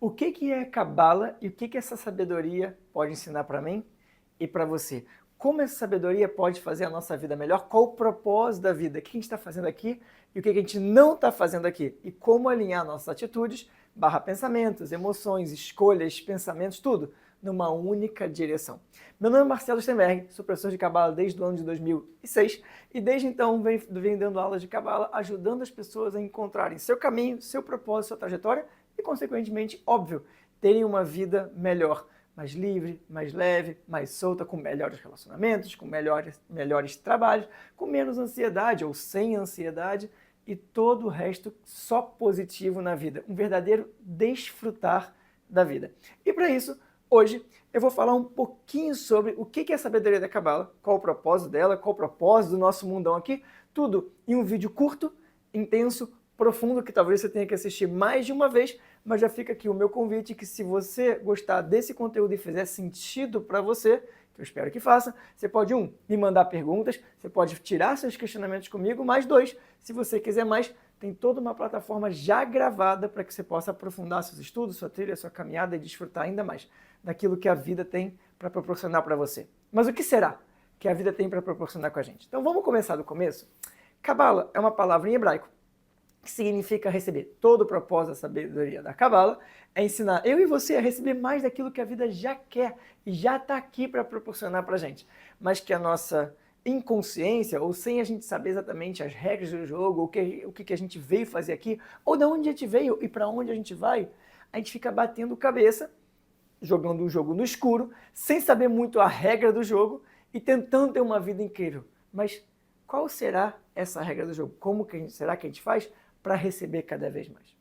O que é Cabala e o que essa sabedoria pode ensinar para mim e para você? Como essa sabedoria pode fazer a nossa vida melhor? Qual o propósito da vida? O que a gente está fazendo aqui e o que a gente não está fazendo aqui? E como alinhar nossas atitudes, pensamentos, emoções, escolhas, pensamentos, tudo, numa única direção. Meu nome é Marcelo Stenberg, sou professor de Cabala desde o ano de 2006 e desde então venho dando aulas de Cabala, ajudando as pessoas a encontrarem seu caminho, seu propósito, sua trajetória e, consequentemente, óbvio, terem uma vida melhor, mais livre, mais leve, mais solta, com melhores relacionamentos, com melhores trabalhos, com menos ansiedade ou sem ansiedade e todo o resto só positivo na vida. Um verdadeiro desfrutar da vida. E para isso, hoje eu vou falar um pouquinho sobre o que é a sabedoria da Cabala, qual o propósito dela, qual o propósito do nosso mundão aqui, tudo em um vídeo curto, intenso, profundo, que talvez você tenha que assistir mais de uma vez, mas já fica aqui o meu convite que se você gostar desse conteúdo e fizer sentido para você, que eu espero que faça, você pode, me mandar perguntas, você pode tirar seus questionamentos comigo, mais 2, se você quiser mais, tem toda uma plataforma já gravada para que você possa aprofundar seus estudos, sua trilha, sua caminhada e desfrutar ainda mais daquilo que a vida tem para proporcionar para você. Mas o que será que a vida tem para proporcionar com a gente? Então vamos começar do começo? Cabala é uma palavra em hebraico que significa receber. Todo o propósito da sabedoria da Cabala é ensinar eu e você a receber mais daquilo que a vida já quer e já está aqui para proporcionar para a gente, mas que a nossa inconsciência, ou sem a gente saber exatamente as regras do jogo, o que a gente veio fazer aqui, ou de onde a gente veio e para onde a gente vai, a gente fica batendo cabeça, jogando o jogo no escuro, sem saber muito a regra do jogo e tentando ter uma vida incrível. Mas qual será essa regra do jogo? Será que a gente faz para receber cada vez mais?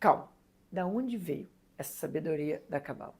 Calma, da onde veio essa sabedoria da Cabala?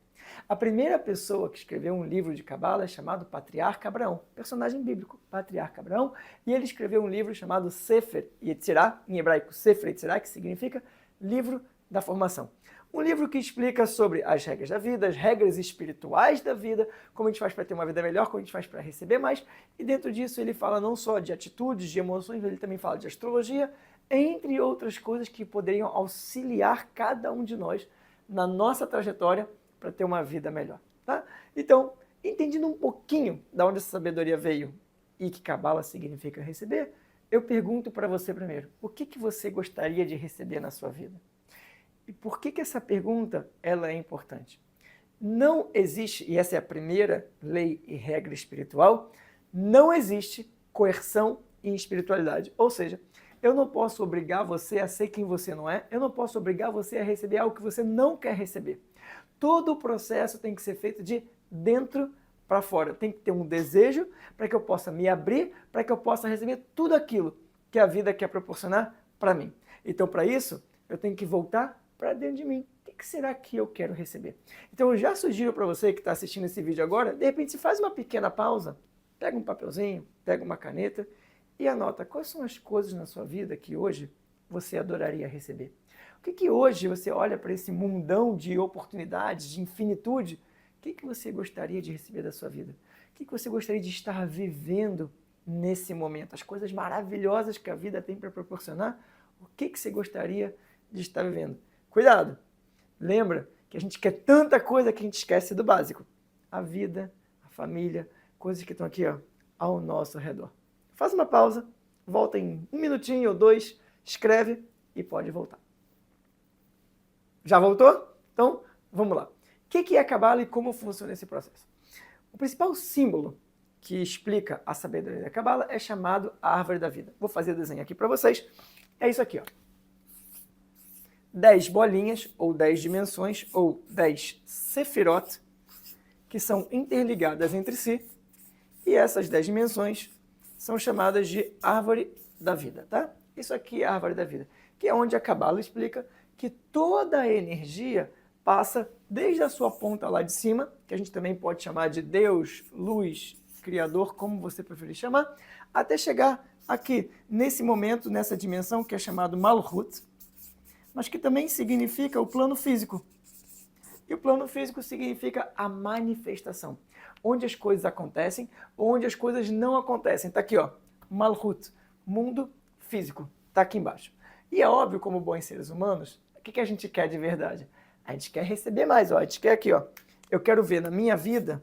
A primeira pessoa que escreveu um livro de Cabala é chamado Patriarca Abraão, personagem bíblico, Patriarca Abraão, e ele escreveu um livro chamado Sefer Yetzirah, em hebraico Sefer Yetzirah, que significa livro da formação. Um livro que explica sobre as regras da vida, as regras espirituais da vida, como a gente faz para ter uma vida melhor, como a gente faz para receber mais, e dentro disso ele fala não só de atitudes, de emoções, ele também fala de astrologia, entre outras coisas que poderiam auxiliar cada um de nós na nossa trajetória para ter uma vida melhor. Tá? Então, entendendo um pouquinho de onde essa sabedoria veio e que Cabala significa receber, eu pergunto para você primeiro, o que você gostaria de receber na sua vida? E por que essa pergunta ela é importante? Não existe, e essa é a primeira lei e regra espiritual, não existe coerção em espiritualidade. Ou seja, eu não posso obrigar você a ser quem você não é, eu não posso obrigar você a receber algo que você não quer receber. Todo o processo tem que ser feito de dentro para fora. Tem que ter um desejo para que eu possa me abrir, para que eu possa receber tudo aquilo que a vida quer proporcionar para mim. Então, para isso, eu tenho que voltar para dentro de mim. O que será que eu quero receber? Então, eu já sugiro para você que está assistindo esse vídeo agora, de repente, se faz uma pequena pausa, pega um papelzinho, pega uma caneta e anota quais são as coisas na sua vida que hoje você adoraria receber. O que hoje você olha para esse mundão de oportunidades, de infinitude, o que você gostaria de receber da sua vida? O que você gostaria de estar vivendo nesse momento? As coisas maravilhosas que a vida tem para proporcionar, o que você gostaria de estar vivendo? Cuidado! Lembra que a gente quer tanta coisa que a gente esquece do básico. A vida, a família, coisas que estão aqui ao nosso redor. Faz uma pausa, volta em 1 minutinho ou 2, escreve e pode voltar. Já voltou? Então, vamos lá. O que é a Cabala e como funciona esse processo? O principal símbolo que explica a sabedoria da Cabala é chamado Árvore da Vida. Vou fazer o desenho aqui para vocês. É isso aqui, 10 bolinhas, ou 10 dimensões, ou 10 sefirot, que são interligadas entre si, e essas 10 dimensões são chamadas de Árvore da Vida, tá? Isso aqui é a Árvore da Vida, que é onde a Cabala explica que toda a energia passa desde a sua ponta lá de cima, que a gente também pode chamar de Deus, luz, Criador, como você preferir chamar, até chegar aqui, nesse momento, nessa dimensão que é chamado Malhut, mas que também significa o plano físico. E o plano físico significa a manifestação, onde as coisas acontecem, onde as coisas não acontecem. Está aqui, Malhut, mundo físico, está aqui embaixo. E é óbvio, como bons seres humanos, o que a gente quer de verdade? A gente quer receber mais, ó. A gente quer aqui, ó. Eu quero ver na minha vida,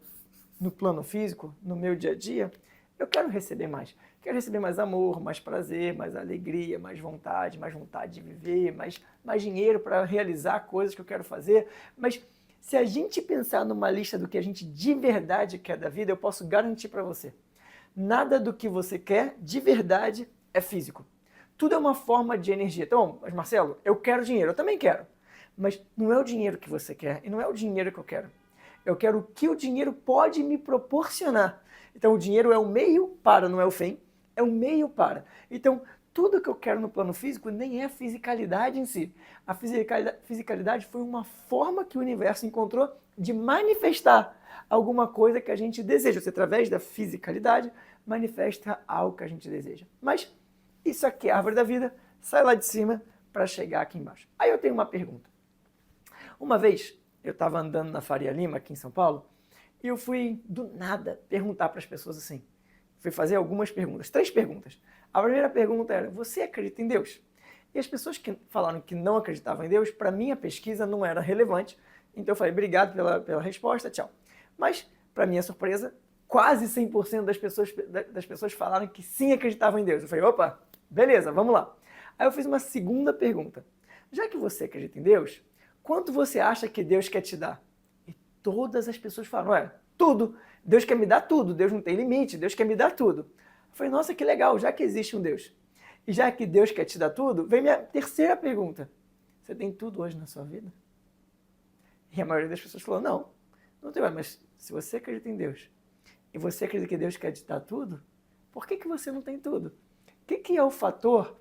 no plano físico, no meu dia a dia, eu quero receber mais. Quero receber mais amor, mais prazer, mais alegria, mais vontade de viver, mais dinheiro para realizar coisas que eu quero fazer. Mas se a gente pensar numa lista do que a gente de verdade quer da vida, eu posso garantir para você, nada do que você quer de verdade é físico. Tudo é uma forma de energia. Então, mas Marcelo, eu quero dinheiro, eu também quero. Mas não é o dinheiro que você quer e não é o dinheiro que eu quero. Eu quero o que o dinheiro pode me proporcionar. Então, o dinheiro é o meio para, não é o fim. É o meio para. Então, tudo que eu quero no plano físico nem é a fisicalidade em si. A fisicalidade foi uma forma que o universo encontrou de manifestar alguma coisa que a gente deseja. Você, através da fisicalidade, manifesta algo que a gente deseja. Mas isso aqui é a árvore da vida, sai lá de cima para chegar aqui embaixo. Aí eu tenho uma pergunta. Uma vez, eu estava andando na Faria Lima, aqui em São Paulo, e eu fui, do nada, perguntar para as pessoas assim. Fui fazer algumas perguntas, 3 perguntas. A primeira pergunta era, você acredita em Deus? E as pessoas que falaram que não acreditavam em Deus, para mim a pesquisa não era relevante, então eu falei, obrigado pela resposta, tchau. Mas, para minha surpresa, quase 100% das pessoas falaram que sim acreditavam em Deus. Eu falei, opa, beleza, vamos lá. Aí eu fiz uma segunda pergunta. Já que você acredita em Deus, quanto você acha que Deus quer te dar? E todas as pessoas falaram, tudo. Deus quer me dar tudo, Deus não tem limite, Deus quer me dar tudo. Eu falei, nossa, que legal, já que existe um Deus. E já que Deus quer te dar tudo, vem minha terceira pergunta. Você tem tudo hoje na sua vida? E a maioria das pessoas falou, não tem, mas se você acredita em Deus, e você acredita que Deus quer te dar tudo, por que você não tem tudo? O que é o fator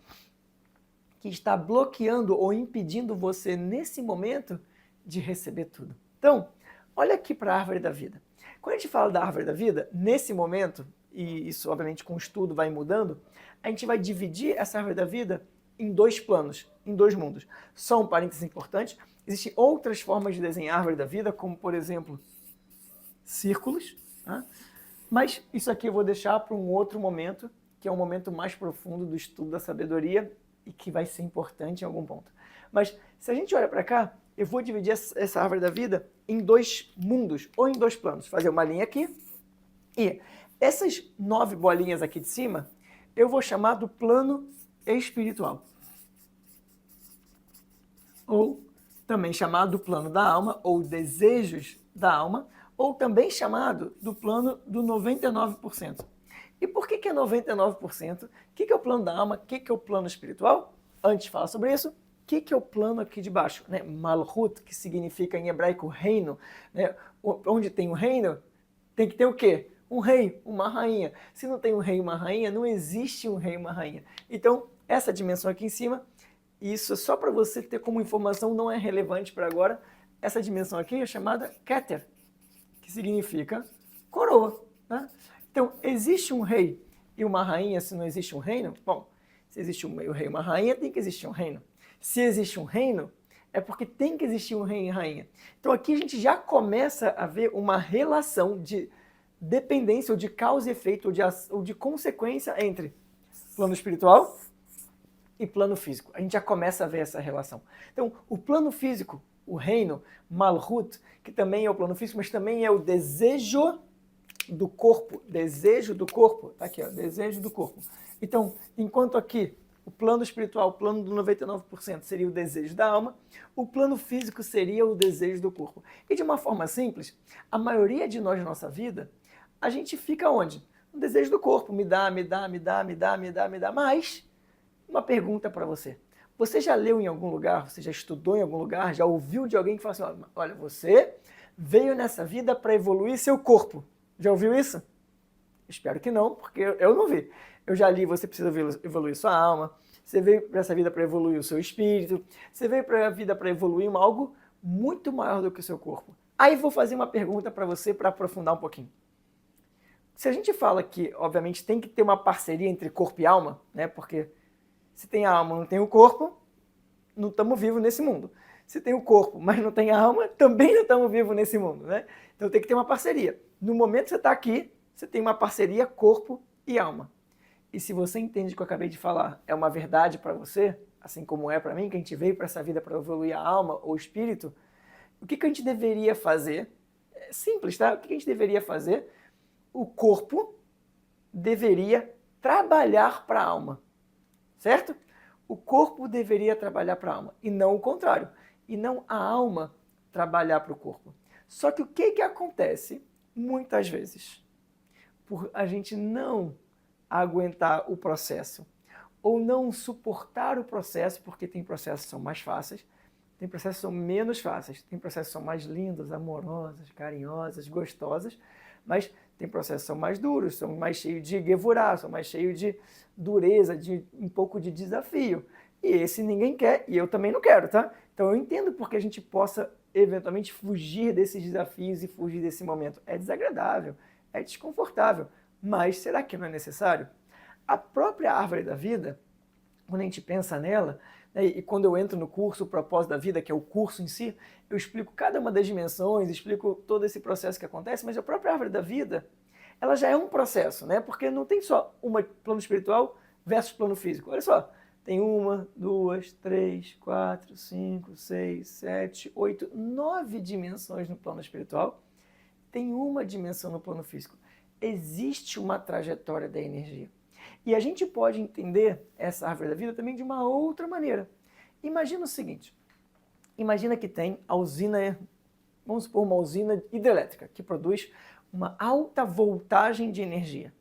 que está bloqueando ou impedindo você, nesse momento, de receber tudo? Então, olha aqui para a árvore da vida. Quando a gente fala da árvore da vida, nesse momento, e isso obviamente com o estudo vai mudando, a gente vai dividir essa árvore da vida em 2 planos, em 2 mundos. Só um parênteses importante, existem outras formas de desenhar a árvore da vida, como por exemplo, círculos, tá? Mas isso aqui eu vou deixar para um outro momento, que é um momento mais profundo do estudo da sabedoria e que vai ser importante em algum ponto. Mas se a gente olha para cá, eu vou dividir essa árvore da vida em 2 mundos, ou em 2 planos. Fazer uma linha aqui, e essas 9 bolinhas aqui de cima, eu vou chamar do plano espiritual. Ou também chamado do plano da alma, ou desejos da alma, ou também chamado do plano do 99%. E por que é 99%? O que é o plano da alma? O que é o plano espiritual? Antes de falar sobre isso, o que é o plano aqui de baixo? Né? Malhut, que significa em hebraico reino. Né? Onde tem um reino, tem que ter o quê? Um rei, uma rainha. Se não tem um rei e uma rainha, não existe um rei e uma rainha. Então, essa dimensão aqui em cima, isso é só para você ter como informação, não é relevante para agora. Essa dimensão aqui é chamada Keter, que significa coroa. Né? Então, existe um rei e uma rainha se não existe um reino? Bom, se existe um rei e uma rainha, tem que existir um reino. Se existe um reino, é porque tem que existir um rei e rainha. Então, aqui a gente já começa a ver uma relação de dependência, ou de causa e efeito, ou de consequência entre plano espiritual e plano físico. A gente já começa a ver essa relação. Então, o plano físico, o reino, Malhut, que também é o plano físico, mas também é o desejo do corpo. Desejo do corpo. Tá aqui, ó, desejo do corpo. Então, enquanto aqui o plano espiritual, o plano do 99% seria o desejo da alma, o plano físico seria o desejo do corpo. E de uma forma simples, a maioria de nós na nossa vida, a gente fica onde? No desejo do corpo. Me dá, me dá, me dá, me dá, me dá, me dá. Mas, uma pergunta para você. Você já leu em algum lugar, você já estudou em algum lugar, já ouviu de alguém que fala assim, olha, você veio nessa vida para evoluir seu corpo. Já ouviu isso? Espero que não, porque eu não vi. Eu já li, você precisa evoluir sua alma, você veio para essa vida para evoluir o seu espírito, você veio para a vida para evoluir algo muito maior do que o seu corpo. Aí vou fazer uma pergunta para você para aprofundar um pouquinho. Se a gente fala que, obviamente, tem que ter uma parceria entre corpo e alma, né? Porque se tem a alma, não tem o corpo, não estamos vivos nesse mundo. Se tem o corpo, mas não tem a alma, também não estamos vivos nesse mundo, né? Então tem que ter uma parceria. No momento que você está aqui, você tem uma parceria corpo e alma. E se você entende o que eu acabei de falar, é uma verdade para você, assim como é para mim, que a gente veio para essa vida para evoluir a alma ou o espírito, O que a gente deveria fazer? É simples, tá? O que a gente deveria fazer? O corpo deveria trabalhar para a alma, certo? O corpo deveria trabalhar para a alma, e não o contrário. E não a alma trabalhar para o corpo. Só que o que acontece muitas vezes? Por a gente não aguentar o processo, ou não suportar o processo, porque tem processos que são mais fáceis, tem processos que são menos fáceis, tem processos que são mais lindos, amorosos, carinhosos, gostosos, mas tem processos que são mais duros, são mais cheios de gevurá, são mais cheios de dureza, de um pouco de desafio. E esse ninguém quer, e eu também não quero, tá? Então eu entendo porque a gente possa eventualmente fugir desses desafios e fugir desse momento. É desagradável, é desconfortável, mas será que não é necessário? A própria árvore da vida, quando a gente pensa nela, né, e quando eu entro no curso O Propósito da Vida, que é o curso em si, eu explico cada uma das dimensões, explico todo esse processo que acontece, mas a própria árvore da vida, ela já é um processo, né? Porque não tem só um plano espiritual versus plano físico. Olha só, tem 1, 2, 3, 4, 5, 6, 7, 8, 9 dimensões no plano espiritual, tem uma dimensão no plano físico. Existe uma trajetória da energia. E a gente pode entender essa árvore da vida também de uma outra maneira. Imagina o seguinte, imagina que tem a usina, vamos supor uma usina hidrelétrica, que produz uma alta voltagem de energia.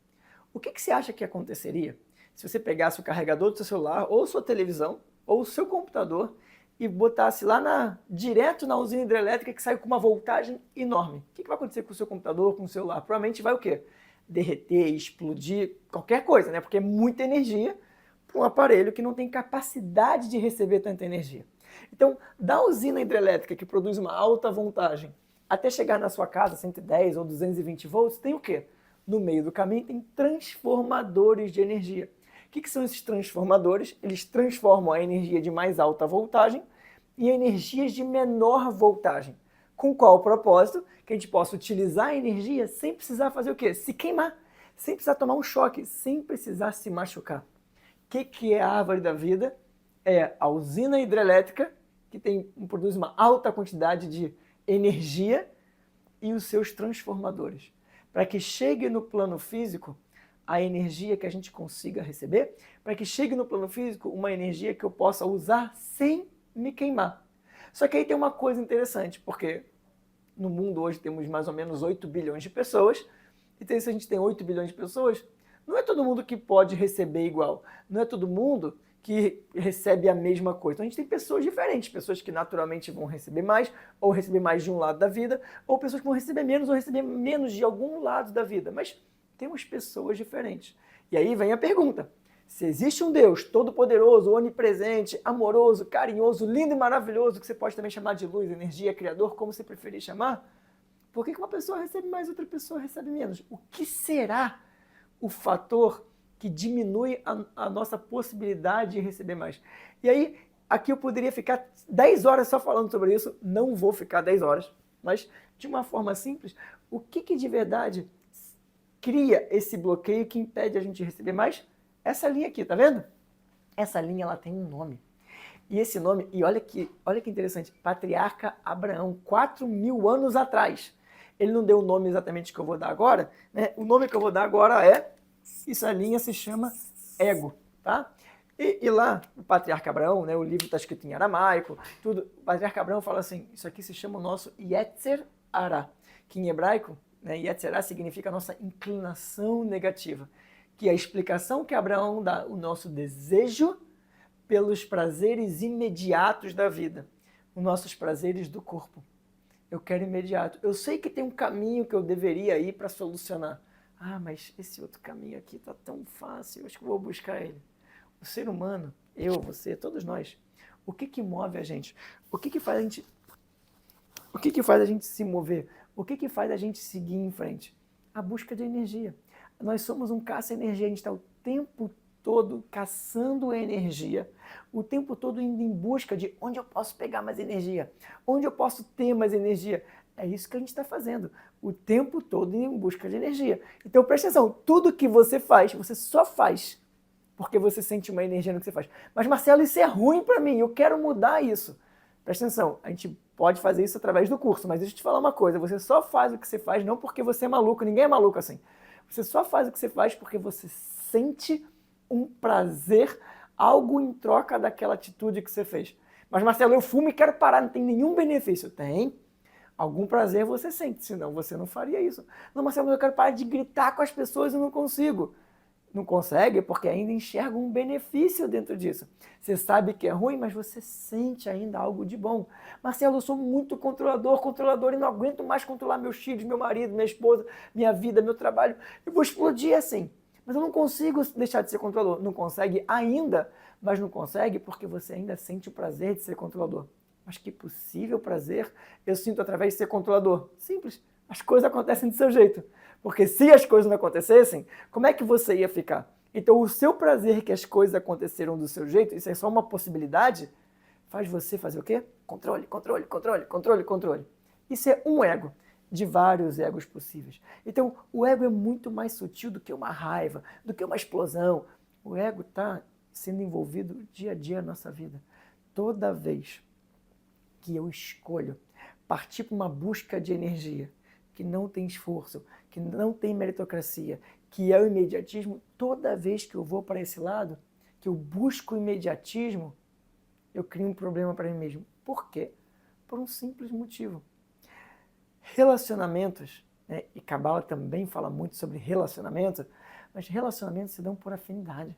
O que você acha que aconteceria se você pegasse o carregador do seu celular, ou sua televisão, ou o seu computador, e botasse lá direto na usina hidrelétrica que sai com uma voltagem enorme? O que vai acontecer com o seu computador, com o celular? Provavelmente vai o quê? Derreter, explodir, qualquer coisa, né? Porque é muita energia para um aparelho que não tem capacidade de receber tanta energia. Então, da usina hidrelétrica que produz uma alta voltagem até chegar na sua casa, 110 ou 220 volts, tem o quê? No meio do caminho tem transformadores de energia. O que são esses transformadores? Eles transformam a energia de mais alta voltagem em energias de menor voltagem. Com qual propósito? Que a gente possa utilizar a energia sem precisar fazer o quê? Se queimar, sem precisar tomar um choque, sem precisar se machucar. O que é a árvore da vida? É a usina hidrelétrica, que produz uma alta quantidade de energia, e os seus transformadores. Para que chegue no plano físico a energia que a gente consiga receber, para que chegue no plano físico uma energia que eu possa usar sem me queimar. Só que aí tem uma coisa interessante, porque no mundo hoje temos mais ou menos 8 bilhões de pessoas, e se a gente tem 8 bilhões de pessoas, não é todo mundo que pode receber igual, não é todo mundo que recebe a mesma coisa. Então a gente tem pessoas diferentes, pessoas que naturalmente vão receber mais, ou receber mais de um lado da vida, ou pessoas que vão receber menos, ou receber menos de algum lado da vida. Mas temos pessoas diferentes. E aí vem a pergunta: se existe um Deus todo-poderoso, onipresente, amoroso, carinhoso, lindo e maravilhoso, que você pode também chamar de luz, energia, criador, como você preferir chamar, por que uma pessoa recebe mais e outra pessoa recebe menos? O que será o fator que diminui a nossa possibilidade de receber mais? E aí, aqui eu poderia ficar 10 horas só falando sobre isso, não vou ficar 10 horas, mas de uma forma simples, o que de verdade cria esse bloqueio que impede a gente receber mais? Essa linha aqui, tá vendo? Essa linha, ela tem um nome. E esse nome, e olha que interessante, Patriarca Abraão, 4.000 anos atrás. Ele não deu o nome exatamente que eu vou dar agora, né? O nome que eu vou dar agora essa linha se chama ego, tá? E lá, o Patriarca Abraão, né, o livro está escrito em aramaico, tudo, o Patriarca Abraão fala assim, isso aqui se chama o nosso Yetzer Hara, que em hebraico, né, Yetzer Hara significa a nossa inclinação negativa, que é a explicação que Abraão dá, o nosso desejo pelos prazeres imediatos da vida, os nossos prazeres do corpo. Eu quero imediato. Eu sei que tem um caminho que eu deveria ir para solucionar. Ah, mas esse outro caminho aqui está tão fácil, eu acho que eu vou buscar ele. O ser humano, eu, você, todos nós, o que move a gente? O que faz a gente se mover? O que faz a gente seguir em frente? A busca de energia. Nós somos um caça-energia, a gente está o tempo todo caçando energia, o tempo todo indo em busca de onde eu posso pegar mais energia, onde eu posso ter mais energia. É isso que a gente está fazendo, o tempo todo indo em busca de energia. Então presta atenção, tudo que você faz, você só faz porque você sente uma energia no que você faz. Mas Marcelo, isso é ruim para mim, eu quero mudar isso. Presta atenção, a gente pode fazer isso através do curso, mas deixa eu te falar uma coisa, você só faz o que você faz não porque você é maluco, ninguém é maluco assim. Você só faz o que você faz porque você sente um prazer, algo em troca daquela atitude que você fez. Mas Marcelo, eu fumo e quero parar, não tem nenhum benefício. Tem. Algum prazer você sente, senão você não faria isso. Não, Marcelo, eu quero parar de gritar com as pessoas e não consigo. Não consegue porque ainda enxerga um benefício dentro disso. Você sabe que é ruim, mas você sente ainda algo de bom. Marcelo, eu sou muito controlador e não aguento mais controlar meus filhos, meu marido, minha esposa, minha vida, meu trabalho. Eu vou explodir assim. Mas eu não consigo deixar de ser controlador. Não consegue ainda, mas não consegue porque você ainda sente o prazer de ser controlador. Mas que possível prazer eu sinto através de ser controlador? Simples. As coisas acontecem do seu jeito. Porque se as coisas não acontecessem, como é que você ia ficar? Então o seu prazer que as coisas aconteceram do seu jeito, isso é só uma possibilidade, faz você fazer o quê? Controle, controle, controle, controle, controle. Isso é um ego de vários egos possíveis. Então o ego é muito mais sutil do que uma raiva, do que uma explosão. O ego está sendo envolvido dia a dia na nossa vida. Toda vez que eu escolho partir para uma busca de energia, que não tem esforço, que não tem meritocracia, que é o imediatismo, toda vez que eu vou para esse lado, que eu busco o imediatismo, eu crio um problema para mim mesmo. Por quê? Por um simples motivo. Relacionamentos, né? E Cabala também fala muito sobre relacionamento, mas relacionamentos se dão por afinidade.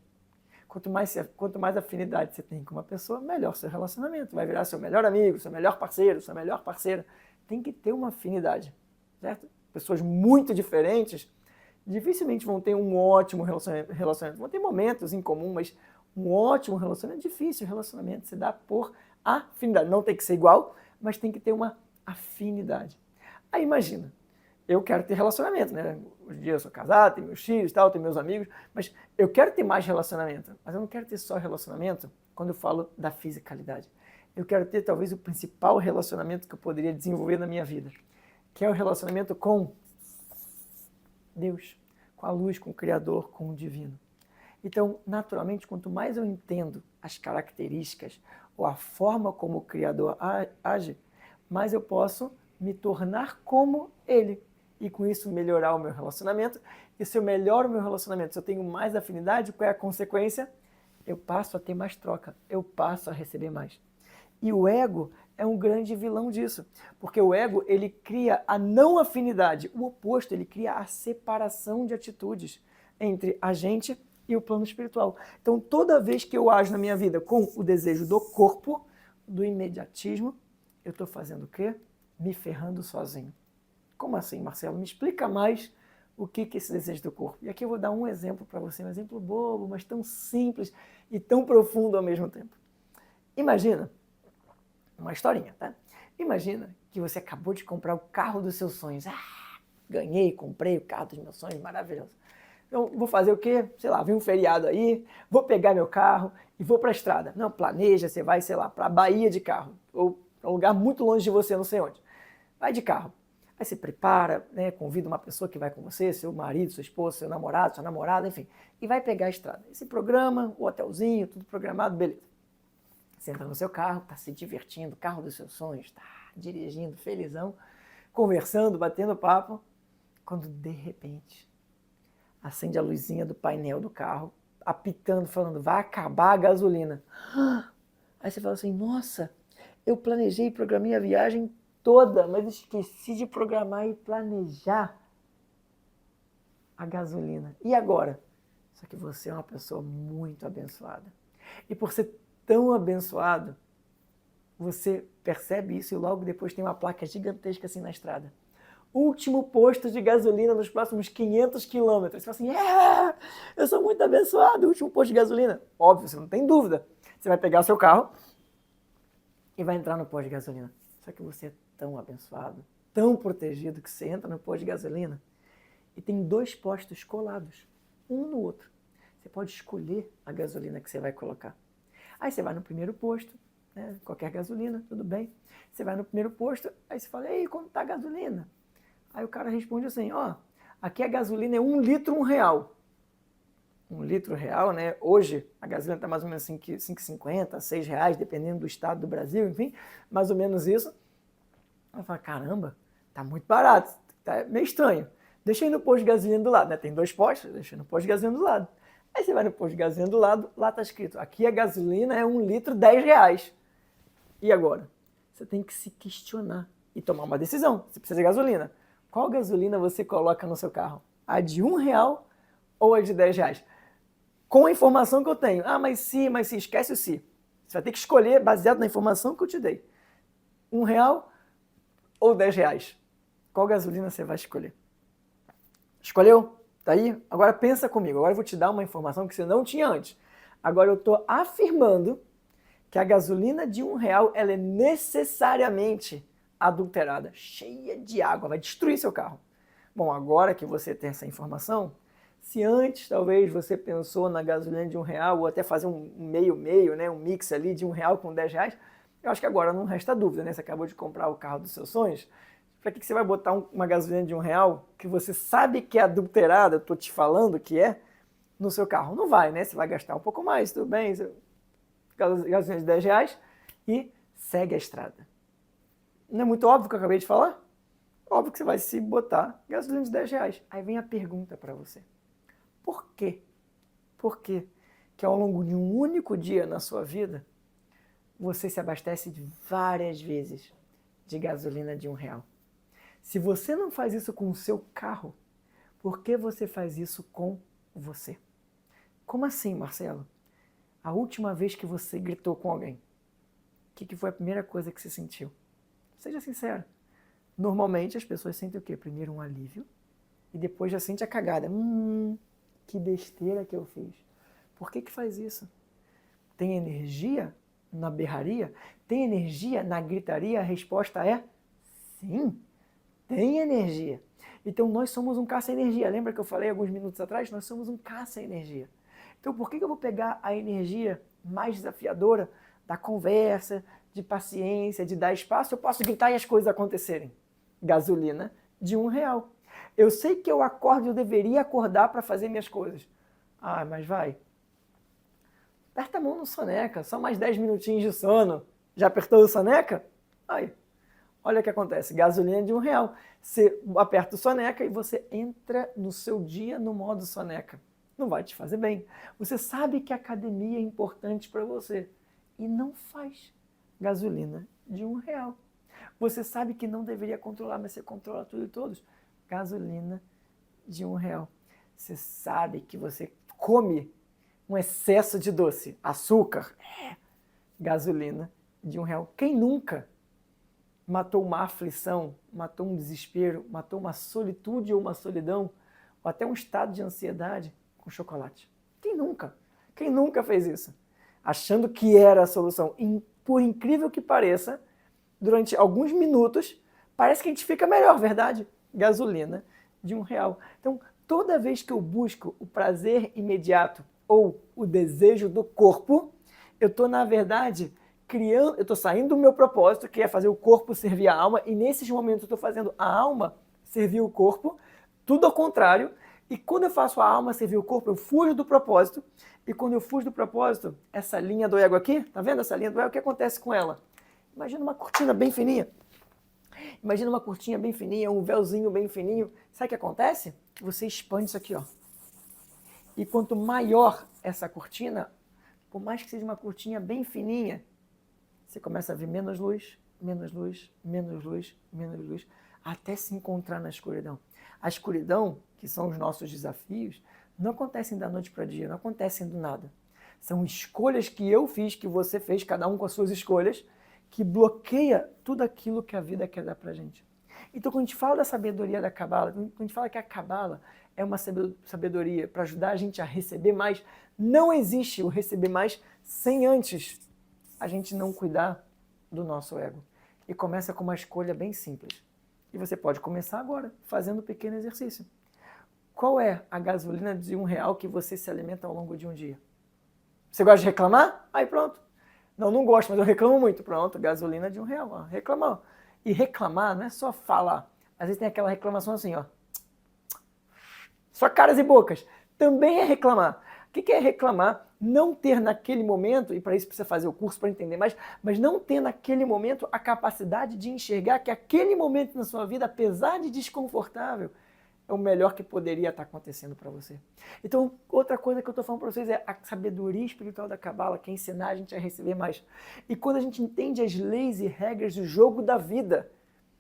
Quanto mais afinidade você tem com uma pessoa, melhor seu relacionamento. Vai virar seu melhor amigo, seu melhor parceiro, sua melhor parceira. Tem que ter uma afinidade, certo? Pessoas muito diferentes dificilmente vão ter um ótimo relacionamento. Vão ter momentos em comum, mas um ótimo relacionamento é difícil. O relacionamento se dá por afinidade. Não tem que ser igual, mas tem que ter uma afinidade. Aí imagina, eu quero ter relacionamento, né? Hoje em dia eu sou casado, tenho meus filhos, tal, tenho meus amigos, mas eu quero ter mais relacionamento. Mas eu não quero ter só relacionamento quando eu falo da fisicalidade. Eu quero ter talvez o principal relacionamento que eu poderia desenvolver na minha vida, que é o relacionamento com Deus, com a luz, com o Criador, com o Divino. Então, naturalmente, quanto mais eu entendo as características ou a forma como o Criador age, mais eu posso me tornar como Ele. E com isso melhorar o meu relacionamento. E se eu melhoro o meu relacionamento, se eu tenho mais afinidade, qual é a consequência? Eu passo a ter mais troca, eu passo a receber mais. E o ego é um grande vilão disso, porque o ego ele cria a não afinidade, o oposto, ele cria a separação de atitudes entre a gente e o plano espiritual. Então toda vez que eu ajo na minha vida com o desejo do corpo, do imediatismo, eu estou fazendo o quê? Me ferrando sozinho. Como assim, Marcelo? Me explica mais o que é esse desejo do corpo. E aqui eu vou dar um exemplo para você, um exemplo bobo, mas tão simples e tão profundo ao mesmo tempo. Imagina, uma historinha, tá? Imagina que você acabou de comprar o carro dos seus sonhos. Ganhei, comprei o carro dos meus sonhos, maravilhoso. Então, vou fazer o quê? Sei lá, vem um feriado aí, vou pegar meu carro e vou para a estrada. Não, planeja, você vai, sei lá, para a Bahia de carro, ou para um lugar muito longe de você, não sei onde. Vai de carro. Aí você prepara, né, convida uma pessoa que vai com você, seu marido, sua esposa, seu namorado, sua namorada, enfim, e vai pegar a estrada. Esse programa, o hotelzinho, tudo programado, beleza. Você entra no seu carro, está se divertindo, carro dos seus sonhos, está dirigindo, felizão, conversando, batendo papo, quando de repente acende a luzinha do painel do carro, apitando, falando, vai acabar a gasolina. Aí você fala assim, nossa, eu planejei e programei a viagem toda, mas esqueci de programar e planejar a gasolina. E agora? Só que você é uma pessoa muito abençoada. E por ser tão abençoado, você percebe isso e logo depois tem uma placa gigantesca assim na estrada. Último posto de gasolina nos próximos 500 quilômetros. Você fala assim, eu sou muito abençoado, último posto de gasolina. Óbvio, você não tem dúvida. Você vai pegar o seu carro e vai entrar no posto de gasolina. Só que você é tão abençoado, tão protegido, que você entra no posto de gasolina e tem 2 postos colados, um no outro. Você pode escolher a gasolina que você vai colocar. Aí você vai no primeiro posto, né, qualquer gasolina, tudo bem. Você vai no primeiro posto, aí você fala, ei, quanto tá a gasolina? Aí o cara responde assim, aqui a gasolina é 1 litro, R$1. 1 litro real, né? Hoje a gasolina está mais ou menos 5,50, R$6, dependendo do estado do Brasil, enfim, mais ou menos isso. Ela fala, caramba, tá muito barato, tá meio estranho. Deixa eu ir no posto de gasolina do lado, né? Tem 2 postos, deixa eu ir no posto de gasolina do lado. Aí você vai no posto de gasolina do lado, lá tá escrito, aqui a gasolina é 1 litro R$10. E agora? Você tem que se questionar e tomar uma decisão. Você precisa de gasolina. Qual gasolina você coloca no seu carro? A de R$1 ou a de R$10? Com a informação que eu tenho. Ah, mas se, esquece o se. Você vai ter que escolher baseado na informação que eu te dei. R$1 ou R$10? Qual gasolina você vai escolher? Escolheu? Tá aí? Agora pensa comigo. Agora eu vou te dar uma informação que você não tinha antes. Agora eu estou afirmando que a gasolina de R$1 ela é necessariamente adulterada, cheia de água, vai destruir seu carro. Bom, agora que você tem essa informação, se antes talvez você pensou na gasolina de R$1 ou até fazer um meio-meio, né, um mix ali de R$1 com R$10, eu acho que agora não resta dúvida, né? Você acabou de comprar o carro dos seus sonhos. Para que você vai botar uma gasolina de R$1 que você sabe que é adulterada, eu estou te falando que é, no seu carro? Não vai, né? Você vai gastar um pouco mais, tudo bem, gasolina de R$10 e segue a estrada. Não é muito óbvio o que eu acabei de falar? Óbvio que você vai se botar gasolina de R$10. Aí vem a pergunta para você. Por quê? Por quê que ao longo de um único dia na sua vida, você se abastece várias vezes de gasolina de R$1? Se você não faz isso com o seu carro, por que você faz isso com você? Como assim, Marcelo? A última vez que você gritou com alguém, o que foi a primeira coisa que você sentiu? Seja sincero. Normalmente as pessoas sentem o quê? Primeiro um alívio e depois já sente a cagada. Que besteira que eu fiz. Por que faz isso? Tem energia na berraria? Tem energia na gritaria? A resposta é sim, tem energia. Então nós somos um caça-energia. Lembra que eu falei alguns minutos atrás? Nós somos um caça-energia. Então por que eu vou pegar a energia mais desafiadora da conversa, de paciência, de dar espaço? Eu posso gritar e as coisas acontecerem. Gasolina de R$1. Eu sei que eu acordo e eu deveria acordar para fazer minhas coisas. Ah, mas vai. Aperta a mão no soneca, só mais 10 minutinhos de sono. Já apertou o soneca? Aí, olha o que acontece, gasolina de R$1. Você aperta o soneca e você entra no seu dia no modo soneca. Não vai te fazer bem. Você sabe que a academia é importante para você e não faz gasolina de R$1. Você sabe que não deveria controlar, mas você controla tudo e todos. Gasolina de R$1. Você sabe que você come um excesso de doce, açúcar, gasolina de R$1. Quem nunca matou uma aflição, matou um desespero, matou uma solitude ou uma solidão, ou até um estado de ansiedade com chocolate? Quem nunca? Quem nunca fez isso? Achando que era a solução. E, por incrível que pareça, durante alguns minutos, parece que a gente fica melhor, verdade? Gasolina de R$1. Então, toda vez que eu busco o prazer imediato ou o desejo do corpo, eu estou, na verdade, eu estou saindo do meu propósito, que é fazer o corpo servir a alma, e nesses momentos eu estou fazendo a alma servir o corpo, tudo ao contrário, e quando eu faço a alma servir o corpo, eu fujo do propósito, e quando eu fujo do propósito, essa linha do ego aqui, tá vendo essa linha do ego? O que acontece com ela? Imagina uma cortina bem fininha. Imagina uma cortinha bem fininha, um véuzinho bem fininho. Sabe o que acontece? Você expande isso aqui, ó. E quanto maior essa cortina, por mais que seja uma cortinha bem fininha, você começa a ver menos luz, menos luz, menos luz, menos luz, até se encontrar na escuridão. A escuridão, que são os nossos desafios, não acontecem da noite para o dia, não acontecem do nada. São escolhas que eu fiz, que você fez, cada um com as suas escolhas, que bloqueia tudo aquilo que a vida quer dar pra gente. Então, quando a gente fala da sabedoria da Cabala, quando a gente fala que a Cabala é uma sabedoria para ajudar a gente a receber mais, não existe o receber mais sem antes a gente não cuidar do nosso ego. E começa com uma escolha bem simples. E você pode começar agora, fazendo um pequeno exercício. Qual é a gasolina de R$1 que você se alimenta ao longo de um dia? Você gosta de reclamar? Aí pronto. Não gosto, mas eu reclamo muito. Pronto, gasolina de R$1. Ó. Reclamar. E reclamar não é só falar. Às vezes tem aquela reclamação assim, ó. Só caras e bocas. Também é reclamar. O que é reclamar? não ter naquele momento, e para isso precisa fazer o curso para entender mais, mas não ter naquele momento a capacidade de enxergar que aquele momento na sua vida, apesar de desconfortável, é o melhor que poderia estar acontecendo para você. Então, outra coisa que eu estou falando para vocês é a sabedoria espiritual da Cabala, que é ensinar a gente a receber mais. E quando a gente entende as leis e regras do jogo da vida,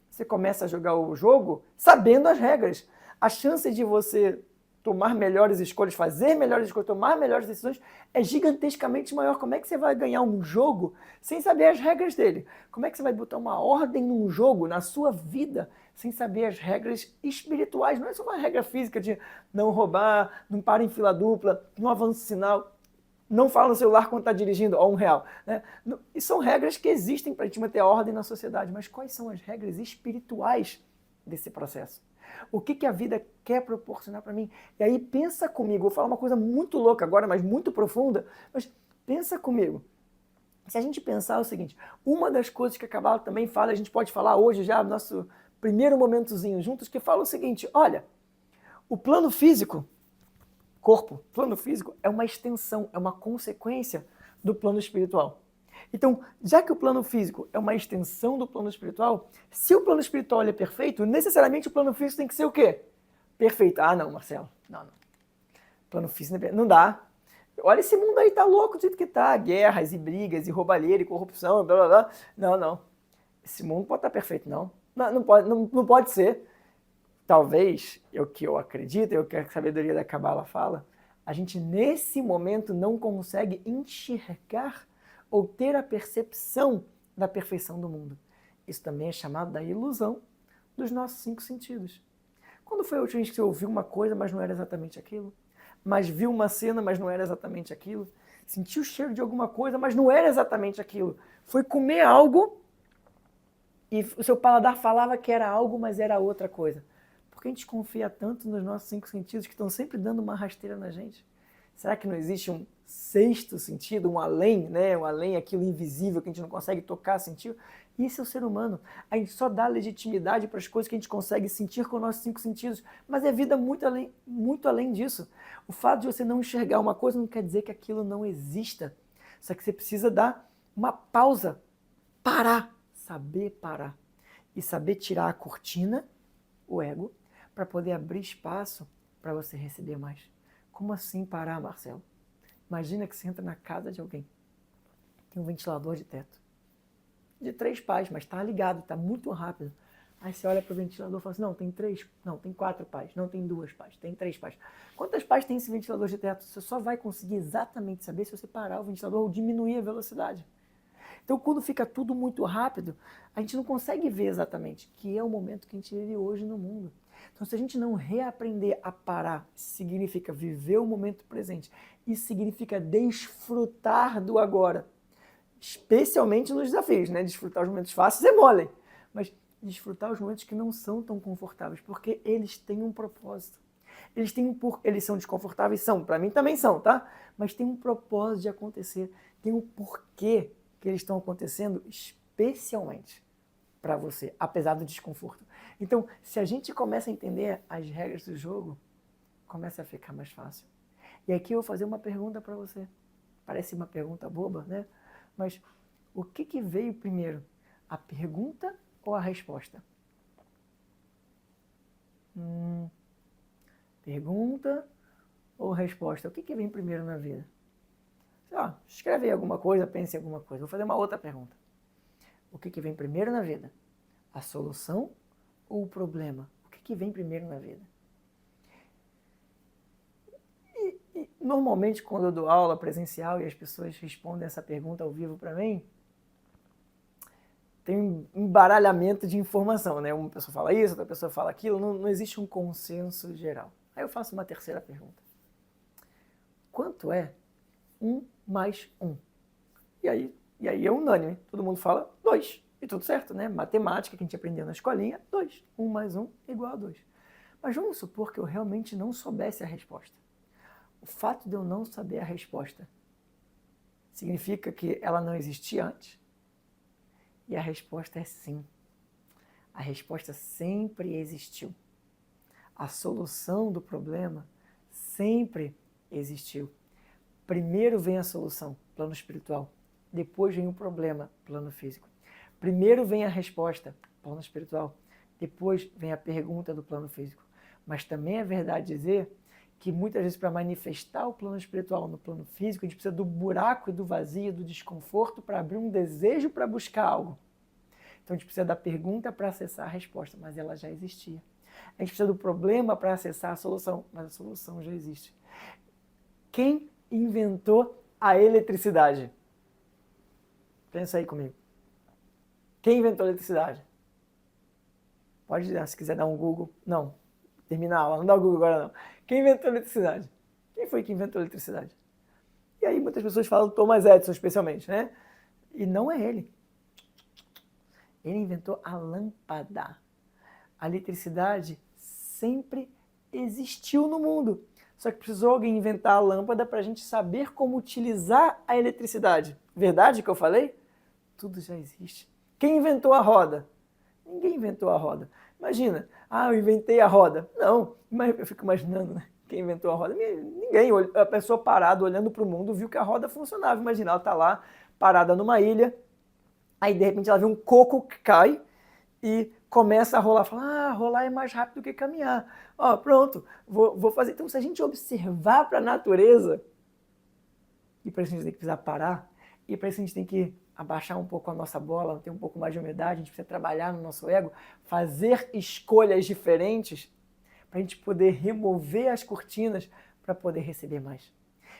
você começa a jogar o jogo sabendo as regras. A chance de você tomar melhores escolhas, fazer melhores escolhas, tomar melhores decisões é gigantescamente maior. Como é que você vai ganhar um jogo sem saber as regras dele? Como é que você vai botar uma ordem num jogo, na sua vida, sem saber as regras espirituais? Não é só uma regra física de não roubar, não para em fila dupla, não avança o sinal, não fala no celular quando está dirigindo, ó, R$1. Né? E são regras que existem para a gente manter a ordem na sociedade. Mas quais são as regras espirituais desse processo? O que a vida quer proporcionar para mim? E aí pensa comigo, vou falar uma coisa muito louca agora, mas muito profunda, mas pensa comigo. Se a gente pensar o seguinte, uma das coisas que a Cabala também fala, a gente pode falar hoje já, no nosso primeiro momentozinho juntos, que fala o seguinte, olha, o plano físico, corpo, plano físico, é uma extensão, é uma consequência do plano espiritual. Então, já que o plano físico é uma extensão do plano espiritual, se o plano espiritual é perfeito, necessariamente o plano físico tem que ser o quê? Perfeito. Ah, não, Marcelo. Não. Plano físico não dá. Olha, esse mundo aí tá louco do jeito que tá. Guerras e brigas e roubalheira e corrupção, blá, blá, blá. Não. Esse mundo pode estar perfeito, não. Não pode ser. Talvez, é o que eu acredito, é o que a sabedoria da Cabala fala, a gente nesse momento não consegue enxergar ou ter a percepção da perfeição do mundo. Isso também é chamado da ilusão dos nossos 5 sentidos. Quando foi a última vez que você ouviu uma coisa, mas não era exatamente aquilo? Mas viu uma cena, mas não era exatamente aquilo? Sentiu o cheiro de alguma coisa, mas não era exatamente aquilo? Foi comer algo e o seu paladar falava que era algo, mas era outra coisa. Por que a gente confia tanto nos nossos 5 sentidos que estão sempre dando uma rasteira na gente? Será que não existe um 6º sentido, um além, né? Um além, aquilo invisível que a gente não consegue tocar, sentir? Isso é o ser humano. A gente só dá legitimidade para as coisas que a gente consegue sentir com os nossos 5 sentidos. Mas é vida muito além disso. O fato de você não enxergar uma coisa não quer dizer que aquilo não exista. Só que você precisa dar uma pausa, parar, saber parar. E saber tirar a cortina, o ego, para poder abrir espaço para você receber mais. Como assim parar, Marcelo? Imagina que você entra na casa de alguém, tem um ventilador de teto, de 3 pás, mas está ligado, está muito rápido. Aí você olha para o ventilador e fala assim, não, tem 3, não, tem 4 pás, não tem 2 pás, tem 3 pás. Quantas pás tem esse ventilador de teto? Você só vai conseguir exatamente saber se você parar o ventilador ou diminuir a velocidade. Então, quando fica tudo muito rápido, a gente não consegue ver exatamente, que é o momento que a gente vive hoje no mundo. Então, se a gente não reaprender a parar, significa viver o momento presente. Isso significa desfrutar do agora. Especialmente nos desafios, né? Desfrutar os momentos fáceis é mole. Mas desfrutar os momentos que não são tão confortáveis, porque eles têm um propósito. Eles são desconfortáveis? São. Para mim também são, tá? Mas tem um propósito de acontecer. Tem um porquê que eles estão acontecendo especialmente para você, apesar do desconforto. Então, se a gente começa a entender as regras do jogo, começa a ficar mais fácil. E aqui eu vou fazer uma pergunta para você. Parece uma pergunta boba, né? Mas o que veio primeiro? A pergunta ou a resposta? Pergunta ou resposta? O que vem primeiro na vida? Escreve aí alguma coisa, pense em alguma coisa. Vou fazer uma outra pergunta. O que vem primeiro na vida? A solução ou o problema? O que vem primeiro na vida? E normalmente, quando eu dou aula presencial e as pessoas respondem essa pergunta ao vivo para mim, tem um embaralhamento de informação, né? Uma pessoa fala isso, outra pessoa fala aquilo, não existe um consenso geral. Aí eu faço uma terceira pergunta. Quanto é 1 mais 1? E aí é unânime, todo mundo fala 2. E tudo certo, né? Matemática que a gente aprendeu na escolinha, 2. 1 mais 1 igual a 2. Mas vamos supor que eu realmente não soubesse a resposta. O fato de eu não saber a resposta significa que ela não existia antes? E a resposta é sim. A resposta sempre existiu. A solução do problema sempre existiu. Primeiro vem a solução, plano espiritual. Depois vem o problema, plano físico. Primeiro vem a resposta, plano espiritual. Depois vem a pergunta do plano físico. Mas também é verdade dizer que muitas vezes para manifestar o plano espiritual no plano físico, a gente precisa do buraco e do vazio, do desconforto para abrir um desejo para buscar algo. Então a gente precisa da pergunta para acessar a resposta, mas ela já existia. A gente precisa do problema para acessar a solução, mas a solução já existe. Quem inventou a eletricidade? Pensa aí comigo. Quem inventou a eletricidade? Pode dar, se quiser dar um Google. Não, termina a aula, não dá o Google agora não. Quem inventou a eletricidade? Quem foi que inventou a eletricidade? E aí muitas pessoas falam do Thomas Edison especialmente, né? E não é ele. Ele inventou a lâmpada. A eletricidade sempre existiu no mundo. Só que precisou alguém inventar a lâmpada para a gente saber como utilizar a eletricidade. Verdade que eu falei? Tudo já existe. Quem inventou a roda? Ninguém inventou a roda. Imagina, eu inventei a roda. Não, eu fico imaginando, né? Quem inventou a roda? Ninguém. A pessoa parada, olhando para o mundo, viu que a roda funcionava. Imagina, ela está lá, parada numa ilha, aí de repente ela vê um coco que cai e começa a rolar. Fala, rolar é mais rápido que caminhar. Pronto, vou fazer. Então, se a gente observar para a natureza, e para isso a gente tem que precisar parar, e para isso a gente tem que abaixar um pouco a nossa bola, ter um pouco mais de humildade, a gente precisa trabalhar no nosso ego, fazer escolhas diferentes para a gente poder remover as cortinas para poder receber mais.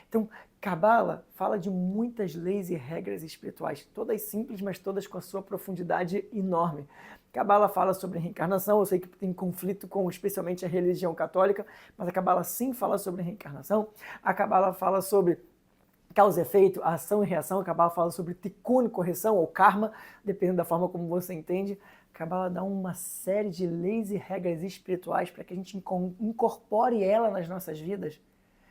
Então, Cabala fala de muitas leis e regras espirituais, todas simples, mas todas com a sua profundidade enorme. Cabala fala sobre reencarnação, eu sei que tem conflito com especialmente a religião católica, mas a Cabala sim fala sobre reencarnação. A Cabala fala sobre causa e efeito, ação e reação. A Cabala fala sobre tikkun, correção ou karma, dependendo da forma como você entende. A Cabala dá uma série de leis e regras espirituais para que a gente incorpore ela nas nossas vidas,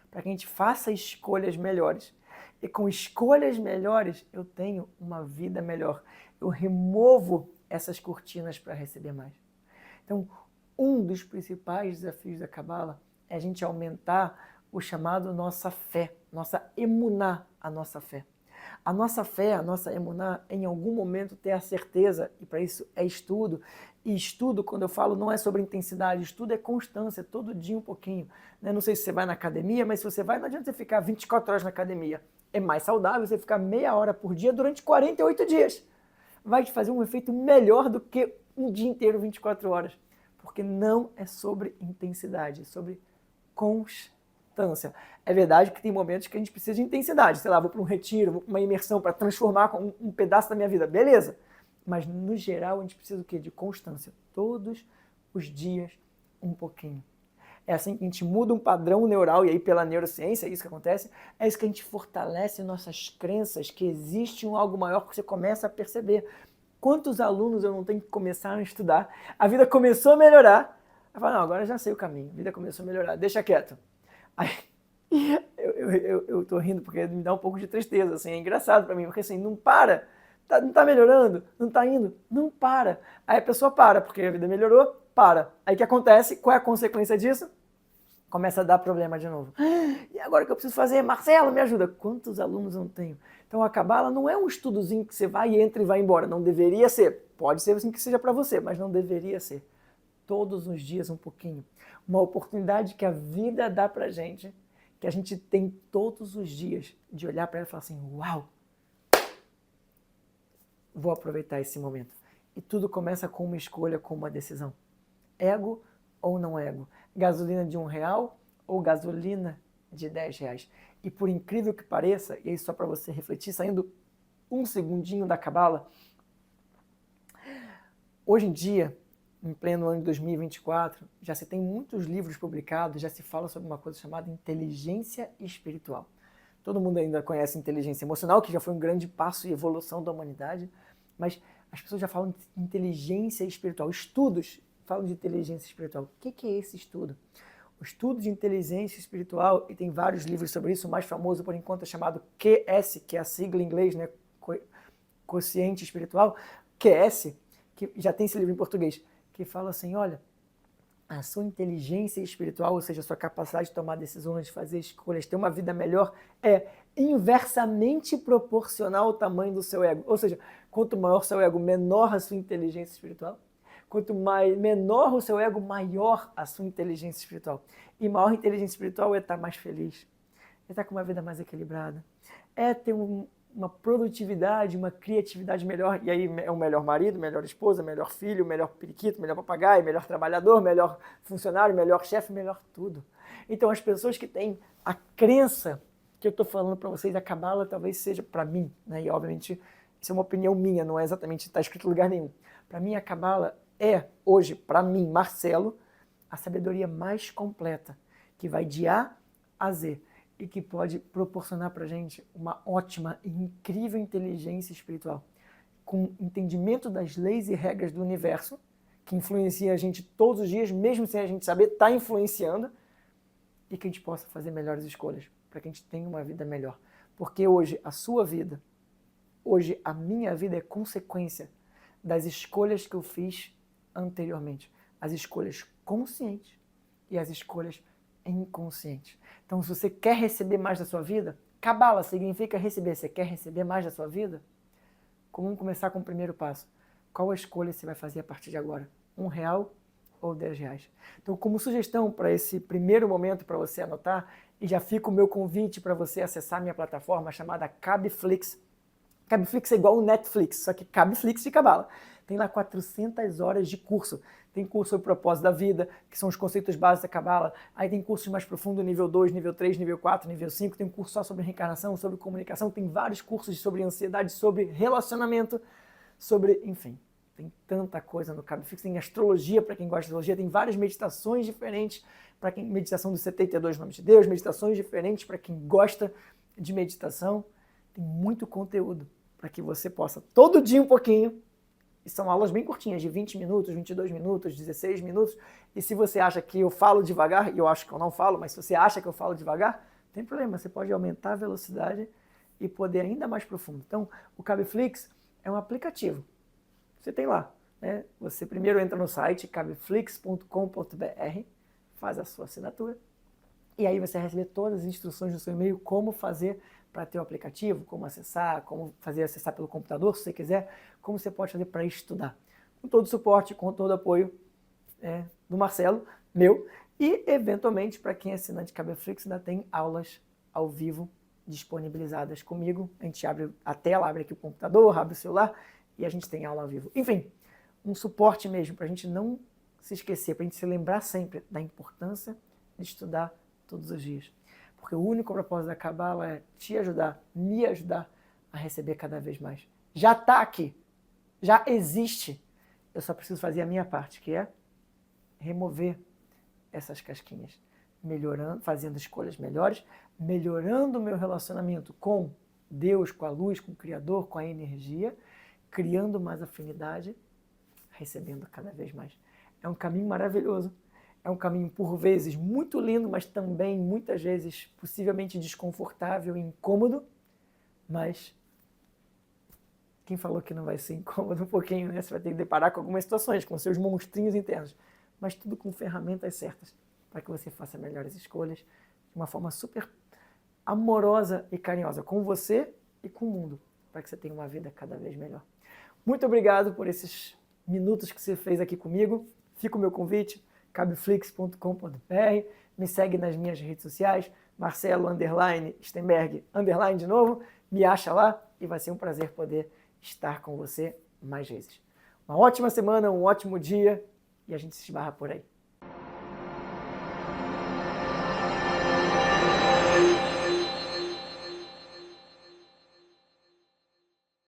para que a gente faça escolhas melhores. E com escolhas melhores, eu tenho uma vida melhor. Eu removo essas cortinas para receber mais. Então, um dos principais desafios da Cabala é a gente aumentar o chamado nossa fé, nossa emuná, a nossa fé. A nossa fé, a nossa emuná, em algum momento ter a certeza, e para isso é estudo. E estudo, quando eu falo, não é sobre intensidade, estudo é constância, todo dia um pouquinho. Não sei se você vai na academia, mas se você vai, não adianta você ficar 24 horas na academia. É mais saudável você ficar meia hora por dia durante 48 dias. Vai te fazer um efeito melhor do que um dia inteiro, 24 horas. Porque não é sobre intensidade, é sobre constância. É verdade que tem momentos que a gente precisa de intensidade. Sei lá, vou para um retiro, vou para uma imersão para transformar um pedaço da minha vida. Beleza. Mas, no geral, a gente precisa do quê? De constância. Todos os dias, um pouquinho. É assim que a gente muda um padrão neural, e aí pela neurociência é isso que acontece, é isso que a gente fortalece nossas crenças, que existe um algo maior que você começa a perceber. Quantos alunos eu não tenho que começar a estudar? A vida começou a melhorar. Eu falo, não, agora eu já sei o caminho, a vida começou a melhorar, deixa quieto. Aí, eu tô rindo porque me dá um pouco de tristeza, assim, é engraçado para mim, porque assim, não para. Não está melhorando? Não está indo? Não para. Aí a pessoa para, porque a vida melhorou, para. Aí o que acontece? Qual é a consequência disso? Começa a dar problema de novo. E agora o que eu preciso fazer? Marcelo, me ajuda. Quantos alunos eu não tenho? Então a Cabala não é um estudozinho que você vai, entra e vai embora. Não deveria ser. Pode ser assim que seja para você, mas não deveria ser. Todos os dias um pouquinho. Uma oportunidade que a vida dá pra gente, que a gente tem todos os dias, de olhar para ela e falar assim, uau! Vou aproveitar esse momento. E tudo começa com uma escolha, com uma decisão. Ego ou não ego? Gasolina de R$1 ou gasolina de R$10? E por incrível que pareça, e aí só para você refletir, saindo um segundinho da Cabala, hoje em dia, em pleno ano de 2024, já se tem muitos livros publicados, já se fala sobre uma coisa chamada inteligência espiritual. Todo mundo ainda conhece inteligência emocional, que já foi um grande passo e evolução da humanidade, mas as pessoas já falam de inteligência espiritual. Estudos falam de inteligência espiritual. O que é esse estudo? O estudo de inteligência espiritual, e tem vários livros sobre isso, o mais famoso por enquanto é chamado QS, que é a sigla em inglês, né? Quociente Espiritual, QS, que já tem esse livro em português, que fala assim, olha, a sua inteligência espiritual, ou seja, a sua capacidade de tomar decisões, de fazer escolhas, ter uma vida melhor, é inversamente proporcional ao tamanho do seu ego. Ou seja, quanto maior o seu ego, menor a sua inteligência espiritual. Quanto menor o seu ego, maior a sua inteligência espiritual. E maior inteligência espiritual é estar mais feliz, é estar com uma vida mais equilibrada, é ter uma produtividade, uma criatividade melhor. E aí é um melhor marido, melhor esposa, melhor filho, melhor periquito, melhor papagaio, melhor trabalhador, melhor funcionário, melhor chefe, melhor tudo. Então as pessoas que têm a crença que eu estou falando para vocês, a Cabala talvez seja para mim, né? E obviamente isso é uma opinião minha, não é exatamente, está escrito em lugar nenhum. Para mim a Cabala é hoje, para mim, Marcelo, a sabedoria mais completa, que vai de A a Z e que pode proporcionar para a gente uma ótima e incrível inteligência espiritual, com entendimento das leis e regras do universo, que influencia a gente todos os dias, mesmo sem a gente saber, está influenciando, e que a gente possa fazer melhores escolhas, para que a gente tenha uma vida melhor. Porque hoje a sua vida, hoje a minha vida é consequência das escolhas que eu fiz anteriormente. As escolhas conscientes e as escolhas inconscientes. Então, se você quer receber mais da sua vida, Cabala significa receber. Você quer receber mais da sua vida? Vamos começar com o primeiro passo. Qual a escolha você vai fazer a partir de agora? R$1 ou R$10? Então, como sugestão para esse primeiro momento, para você anotar, e já fica o meu convite para você acessar minha plataforma chamada Cabflix. Cabflix é igual o Netflix, só que Cabflix de Cabala. Tem lá 400 horas de curso. Tem curso sobre o propósito da vida, que são os conceitos básicos da Cabala. Aí tem cursos mais profundos, nível 2, nível 3, nível 4, nível 5. Tem um curso só sobre reencarnação, sobre comunicação. Tem vários cursos sobre ansiedade, sobre relacionamento, sobre, enfim. Tem tanta coisa no Cabflix. Tem astrologia para quem gosta de astrologia. Tem várias meditações diferentes para quem... Meditação dos 72 Nomes de Deus. Meditações diferentes para quem gosta de meditação. Tem muito conteúdo para que você possa, todo dia um pouquinho. E são aulas bem curtinhas, de 20 minutos, 22 minutos, 16 minutos. E se você acha que eu falo devagar, e eu acho que eu não falo, mas se você acha que eu falo devagar, não tem problema, você pode aumentar a velocidade e poder ainda mais profundo. Então, o Cabflix é um aplicativo. Você tem lá, né? Você primeiro entra no site cabflix.com.br, faz a sua assinatura, e aí você vai receber todas as instruções no seu e-mail, como fazer para ter o aplicativo, como acessar acessar pelo computador, se você quiser, como você pode fazer para estudar. Com todo o suporte, com todo o apoio do Marcelo, meu, e eventualmente, para quem é assinante Cabflix, ainda tem aulas ao vivo disponibilizadas comigo. A gente abre a tela, abre aqui o computador, abre o celular e a gente tem aula ao vivo. Enfim, um suporte mesmo, para a gente não se esquecer, para a gente se lembrar sempre da importância de estudar todos os dias. Porque o único propósito da Cabala é te ajudar, me ajudar a receber cada vez mais. Já está aqui, já existe. Eu só preciso fazer a minha parte, que é remover essas casquinhas, melhorando, fazendo escolhas melhores, melhorando o meu relacionamento com Deus, com a luz, com o Criador, com a energia, criando mais afinidade, recebendo cada vez mais. É um caminho maravilhoso. É um caminho, por vezes, muito lindo, mas também, muitas vezes, possivelmente desconfortável e incômodo. Mas quem falou que não vai ser incômodo um pouquinho, né? Você vai ter que deparar com algumas situações, com seus monstrinhos internos. Mas tudo com ferramentas certas, para que você faça melhores escolhas de uma forma super amorosa e carinhosa com você e com o mundo, para que você tenha uma vida cada vez melhor. Muito obrigado por esses minutos que você fez aqui comigo. Fica o meu convite. Cabflix.com.br, me segue nas minhas redes sociais, Marcelo_Stenberg, de novo, me acha lá e vai ser um prazer poder estar com você mais vezes. Uma ótima semana, um ótimo dia e a gente se esbarra por aí.